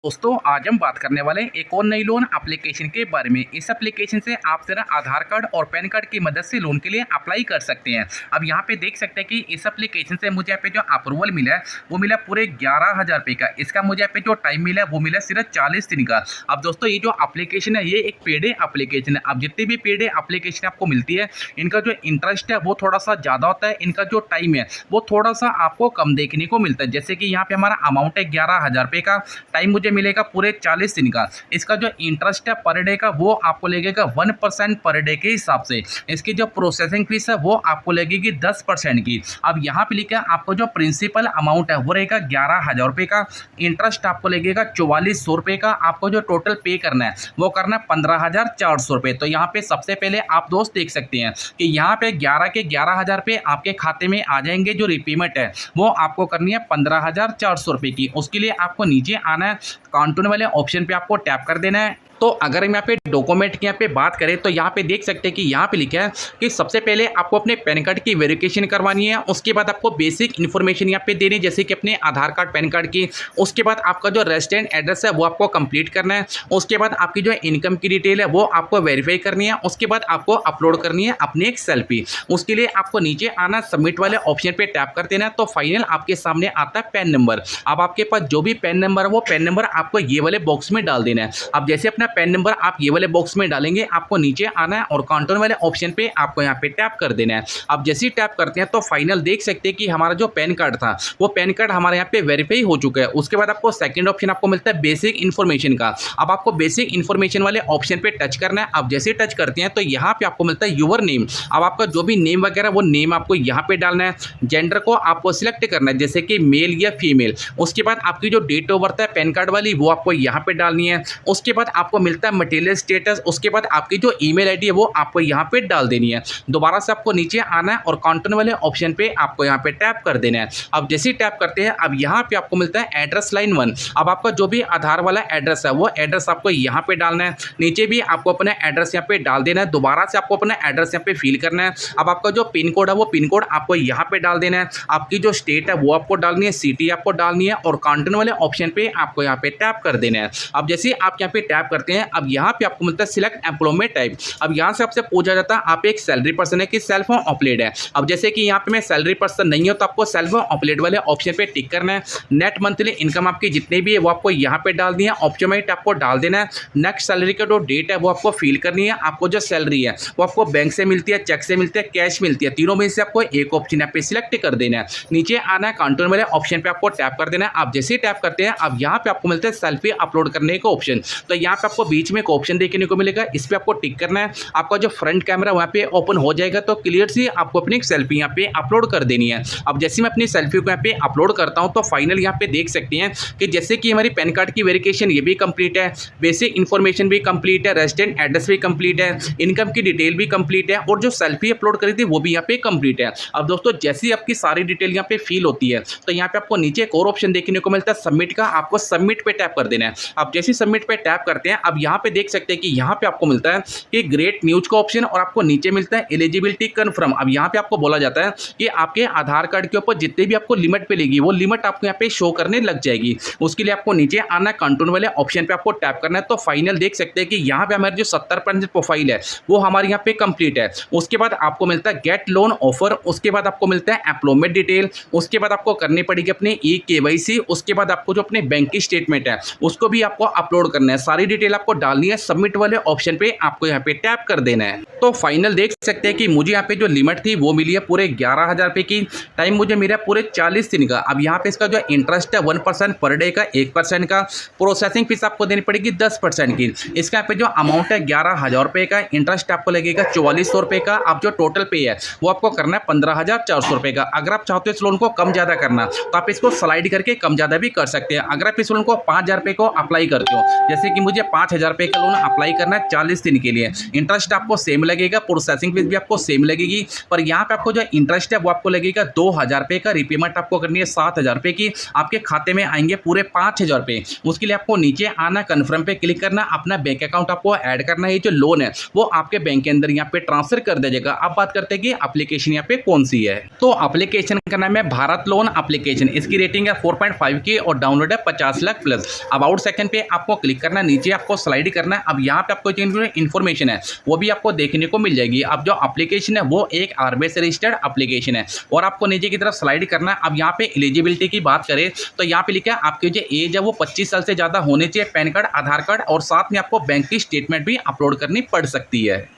दोस्तों आज हम बात करने वाले हैं एक और नई लोन एप्लीकेशन के बारे में। इस एप्लीकेशन से आप सिर्फ आधार कार्ड और पैन कार्ड की मदद से लोन के लिए अप्लाई कर सकते हैं। अब यहाँ पे देख सकते हैं कि इस एप्लीकेशन से मुझे यहाँ पे जो अप्रूवल मिला है वो मिला पूरे 11,000 रुपये का। इसका मुझे यहाँ पे जो टाइम मिला है वो मिला सिर्फ 40 दिन का। अब दोस्तों ये जो एप्लीकेशन है ये एक पेड एप्लीकेशन है। अब जितनी भी पेड एप्लीकेशन आपको मिलती है इनका जो इंटरेस्ट है वो थोड़ा सा ज़्यादा होता है, इनका जो टाइम है वो थोड़ा सा आपको कम देखने को मिलता है। जैसे कि यहाँ पे हमारा अमाउंट है 11,000 रुपये का, टाइम मुझे मिलेगा पूरे 40 दिन का। इसका जो इंटरेस्ट है पर डे का वो आपको लगेगा 1% पर डे के हिसाब से। इसकी जो प्रोसेसिंग फीस है वो आपको लगेगी 10% की। अब यहाँ पे लिखा है आपको जो प्रिंसिपल अमाउंट है वो रहेगा 11,000 रुपये का, इंटरेस्ट आपको लगेगा 4400 रुपये का। आपको जो टोटल पे करना है वो करना है 15,400 रुपये। तो यहाँ पे सबसे पहले आप दोस्त देख सकते हैं कि यहाँ पे 11 के 11,000 रुपये आपके खाते में आ जाएंगे। जो रिपेमेंट है वो आपको करनी है 15,400 रुपये की। उसके लिए आपको नीचे आना है, काउंटर वाले ऑप्शन पे आपको टैप कर देना है। तो अगर हम यहाँ पे डॉक्यूमेंट की यहाँ पे बात करें तो यहाँ पे देख सकते हैं कि यहाँ पे लिखा है कि सबसे पहले आपको अपने पैन कार्ड की वेरिफिकेशन करवानी है। उसके बाद आपको बेसिक इन्फॉर्मेशन यहाँ पे देनी है, जैसे कि अपने आधार कार्ड पैन कार्ड की। उसके बाद आपका जो रेजिडेंट एड्रेस है वो आपको कंप्लीट करना है। उसके बाद आपकी जो इनकम की डिटेल है वो आपको वेरीफाई करनी है। उसके बाद आपको अपलोड करनी है अपनी एक सेल्फी। उसके लिए आपको नीचे आना, सबमिट वाले ऑप्शन पर टैप कर देना है। तो फाइनल आपके सामने आता है पैन नंबर। अब आपके पास जो भी पैन नंबर है वो पैन नंबर आपको ये वाले बॉक्स में डाल देना है। अब जैसे अपना पैन नंबर आप ये वाले बॉक्स में डालेंगे, आपको नीचे आना है और काउंटर वाले ऑप्शन पे आपको यहाँ पे टैप कर देना है। अब जैसे ही टैप करते हैं तो फाइनल देख सकते हैं कि हमारा जो पैन कार्ड था वो पैन कार्ड हमारे यहाँ पे वेरीफाई हो चुका है। उसके बाद आपको सेकंड ऑप्शन आपको मिलता है बेसिक इन्फॉर्मेशन का। अब आपको बेसिक इन्फॉर्मेशन वाले ऑप्शन पे टच करना है। अब जैसे टच करते हैं तो यहाँ पे आपको मिलता है यूर नेम। अब आपका जो भी नेम वगैरह वो नेम आपको यहाँ पे डालना है। जेंडर को आपको सिलेक्ट करना है, जैसे कि मेल या फीमेल। उसके बाद आपकी जो डेट ऑफ बर्थ है पैन कार्ड वाली वो आपको यहाँ पे डालनी है। उसके बाद आपको मिलता है मटेरियल स्टेटस। उसके बाद आपकी जो ईमेल आईडी है वो आपको यहाँ पे डाल देनी है। दोबारा से आपको नीचे आना है और काउंटर वाले ऑप्शन पे आपको यहाँ पे टैप कर देना है। अब जैसे ही टैप करते हैं अब यहाँ पे आपको मिलता है एड्रेस लाइन 1। अब आपका जो भी आधार वाला एड्रेस है वो एड्रेस आपको यहाँ पे डालना है। नीचे भी आपको अपना एड्रेस यहाँ पे डाल देना है। दोबारा से आपको अपना एड्रेस यहाँ पे फिल करना है। अब आपका जो पिन कोड है वो पिन कोड आपको यहाँ पे डाल देना है। आपकी जो स्टेट है वो आपको डालनी है, सिटी आपको डालनी है और काउंटर वाले ऑप्शन पे आपको यहाँ पे टैप कर देना है। अब जैसे ही आप यहाँ पे टैप करते हैं अब यहाँ पे आपको मिलता है सिलेक्ट एम्प्लॉयमेंट टाइप। अब यहाँ से आपसे पूछा जाता है आप एक सैलरी पर्सन है कि सेल्फ एम्प्लॉयड है। अब जैसे कि यहाँ पे मैं सैलरी पर्सन नहीं हूँ तो आपको सेल्फ एम्प्लॉयड वाले ऑप्शन पे टिक करना है। नेट मंथली इनकम आपकी जितनी भी है वो आपको यहाँ पे डाल दी है, ऑप्शनमेट आपको डाल देना है। नेक्स्ट सैलरी का जो डेट है वो आपको फिल करनी है। आपको जो सैलरी है वो आपको बैंक से मिलती है, चेक से मिलती है, कैश मिलती है, तीनों में से आपको एक ऑप्शन यहाँ पे सिलेक्ट कर देना है। नीचे आना है, काउंटर वाले ऑप्शन पे आपको टैप कर देना है। आप जैसे ही टैप करते हैं अब यहाँ पे आपको मिलता है सेल्फी अपलोड करने का ऑप्शन। तो यहाँ पे आपको बीच में एक ऑप्शन देखने को मिलेगा, इस पे आपको टिक करना है। आपका जो फ्रंट कैमरा वहाँ पे ओपन हो जाएगा तो क्लियर सी आपको अपनी एक सेल्फी यहाँ पे अपलोड कर देनी है। अब जैसे मैं अपनी सेल्फी को यहाँ पे अपलोड करता हूँ तो फाइनल यहाँ पे देख सकते हैं कि जैसे कि हमारी पैन कार्ड की वेरिफिकेशन ये भी कंप्लीट है, बेसिक इन्फॉर्मेशन भी कंप्लीट है, रेजिडेंट एड्रेस भी कंप्लीट है, इनकम की डिटेल भी कंप्लीट है और जो सेल्फी अपलोड करी थी वो भी यहाँ पे कंप्लीट है। अब दोस्तों जैसे ही आपकी सारी डिटेल यहाँ पे फिल होती है तो यहाँ पे आपको नीचे एक और ऑप्शन देखने को मिलता है सबमिट का। आपको सबमिट पे टैप कर देना है। अब जैसे सबमिट पे टैप करते हैं अब यहाँ पे देख सकते हैं कि यहाँ पे आपको मिलता है कि ग्रेट न्यूज का ऑप्शन और आपको नीचे मिलता है एलिजिबिलिटी कंफर्म। अब यहाँ पे आपको बोला जाता है कि आपके आधार कार्ड के ऊपर जितने भी आपको लिमिट पे लेगी वो लिमिट आपको यहाँ पे शो करने लग जाएगी। उसके लिए आपको नीचे आना, कंट्रोल वाले ऑप्शन पे आपको टैप करना है। तो फाइनल देख सकते हैं कि यहाँ पे हमारी जो 70% प्रोफाइल है वो हमारे यहाँ पे कंप्लीट है। उसके बाद आपको मिलता है गेट लोन ऑफर। उसके बाद आपको मिलता है एम्प्लॉयमेंट डिटेल। उसके बाद आपको करनी पड़ेगी अपनी KYC। उसके बाद आपको जो अपने बैंक की स्टेटमेंट है उसको भी आपको अपलोड करना है। सारी डिटेल आपको डालनी है। सबमिट वाले ऑप्शन पे आपको यहाँ पे टैप कर देना है। तो फाइनल देख सकते हैं कि मुझे यहाँ पे जो लिमिट थी वो मिली है पूरे 11,000 रुपये की। टाइम मुझे मिला पूरे 40 दिन का। अब यहाँ पे इसका जो इंटरेस्ट है 1% पर डे का, 1% का। प्रोसेसिंग फीस आपको देनी पड़ेगी 10% की। इसका यहाँ पे जो अमाउंट है 11,000 रुपये का, इंटरेस्ट आपको लगेगा 4400 रुपये का। अब जो टोटल पे है वो आपको करना है 15,400 रुपये का। अगर आप चाहते हो इस लोन को कम ज़्यादा करना तो आप इसको स्लाइड करके कम ज़्यादा भी कर सकते हैं। अगर आप इस लोन को 5,000 रुपये को अप्लाई करते हो, जैसे कि मुझे 5,000 रुपये का लोन अप्लाई करना है 40 दिन के लिए। इंटरेस्ट आपको सेम लगेगा, प्रोसेसिंग फीस भी आपको सेम लगेगी, पर यहाँ पे आपको जो इंटरेस्ट है वो आपको लगेगा 2,000 रुपये का। रिपेमेंट आपको करनी है 7,000 रुपये की। आपके खाते में आएंगे पूरे 5,000 रुपये। उसके लिए आपको नीचे आना, कन्फर्म पे क्लिक करना, अपना बैंक अकाउंट आपको ऐड करना है। जो लोन है वो आपके बैंक के अंदर यहाँ पे ट्रांसफर कर दीजिएगा। अब बात करते हैं कि एप्लीकेशन यहाँ पे कौन सी है। तो एप्लीकेशन का नाम है भारत लोन एप्लीकेशन। इसकी रेटिंग है 4.5 की और डाउनलोड है 50 लाख प्लस। अबाउट सेकंड पे आपको क्लिक करना है, नीचे आपको स्लाइड करना है। अब यहाँ पे आपको जो इन्फॉर्मेशन है वो भी आपको देखने को मिल जाएगी। अब जो एप्लीकेशन है वो एक आरबीआई से रजिस्टर्ड एप्लीकेशन है और आपको नीचे की तरफ स्लाइड करना है। अब यहाँ पे एलिजिबिलिटी की बात करें तो यहाँ पे लिखा है आपकी जो एज है वो 25 साल से ज़्यादा होने चाहिए, पैन कार्ड, आधार कार्ड और साथ में आपको बैंक की स्टेटमेंट भी अपलोड करनी पड़ सकती है।